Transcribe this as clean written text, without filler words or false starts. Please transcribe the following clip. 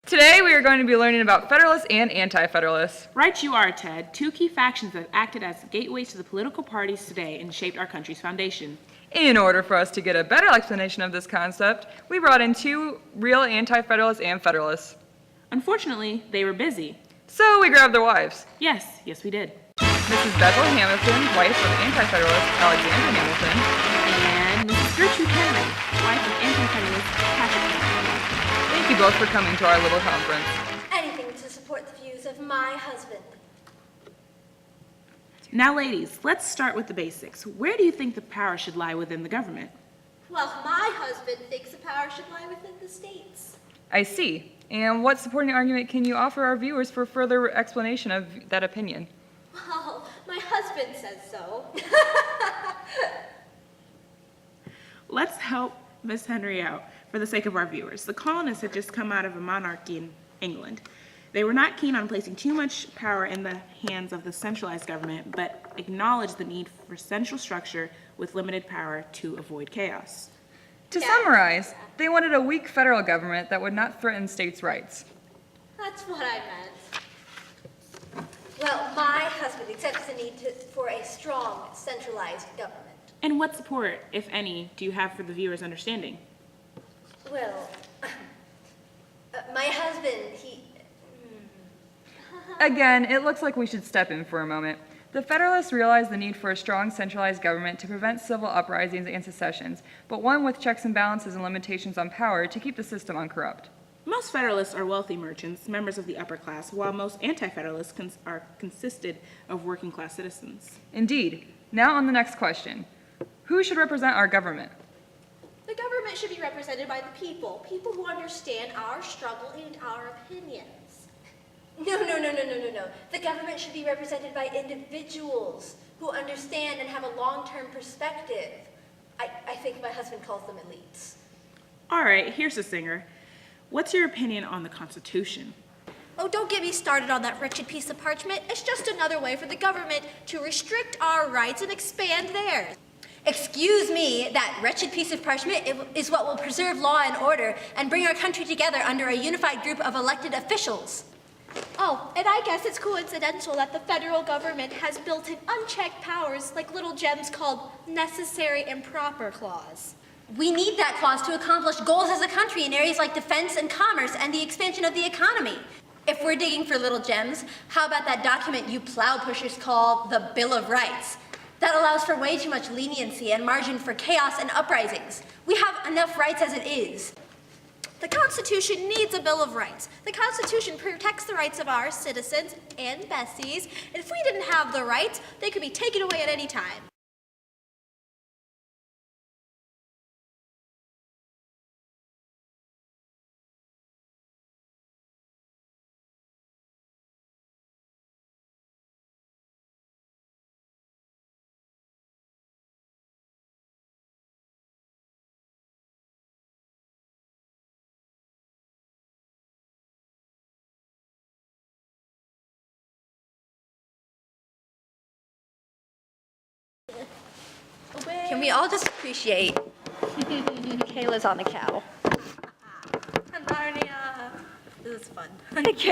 Today we are going to be learning about Federalists and Anti-Federalists. Right you are, Ted. Two key factions that acted as gateways to the political parties today and shaped our country's foundation. In order for us to get a better explanation of this concept, we brought in two real Anti-Federalists and Federalists. Unfortunately, they were busy. So we grabbed their wives. Yes, we did. Mrs. Bethel Hamilton, wife of Anti-Federalist Alexander Hamilton. And Mrs. Gertrude Henry, wife of Anti-Federalist Patrick Henry. Thank you both for coming to our little conference. Anything to support the views of my husband. Now, ladies, let's start with the basics. Where do you think the power should lie within the government? Well, my husband thinks the power should lie within the states. I see. And what supporting argument can you offer our viewers for further explanation of that opinion? Well, my husband says so. Let's help Miss Henry out for the sake of our viewers. The colonists had just come out of a monarchy in England. They were not keen on placing too much power in the hands of the centralized government, but acknowledged the need for central structure with limited power to avoid chaos. To summarize, they wanted a weak federal government that would not threaten states' rights. That's what I meant. Well, my husband accepts the need for a strong, centralized government. And what support, if any, do you have for the viewers' understanding? Well, my husband, Again, it looks like we should step in for a moment. The Federalists realized the need for a strong centralized government to prevent civil uprisings and secessions, but one with checks and balances and limitations on power to keep the system uncorrupt. Most Federalists are wealthy merchants, members of the upper class, while most Anti-Federalists consisted of working-class citizens. Indeed. Now on the next question. Who should represent our government? The government should be represented by the people who understand our struggle and our opinions. No. The government should be represented by individuals who understand and have a long-term perspective. I think my husband calls them elites. All right, here's a singer. What's your opinion on the Constitution? Oh, don't get me started on that wretched piece of parchment. It's just another way for the government to restrict our rights and expand theirs. Excuse me, that wretched piece of parchment is what will preserve law and order and bring our country together under a unified group of elected officials. Oh, and I guess it's coincidental that the federal government has built-in unchecked powers like little gems called necessary and proper clause. We need that clause to accomplish goals as a country in areas like defense and commerce and the expansion of the economy. If we're digging for little gems, how about that document you plow pushers call the Bill of Rights? That allows for way too much leniency and margin for chaos and uprisings. We have enough rights as it is. The Constitution needs a Bill of Rights. The Constitution protects the rights of our citizens and Bessies, and if we didn't have the rights, they could be taken away at any time. Can we all just appreciate Kayla's on the cow? Narnia. This is fun. Okay.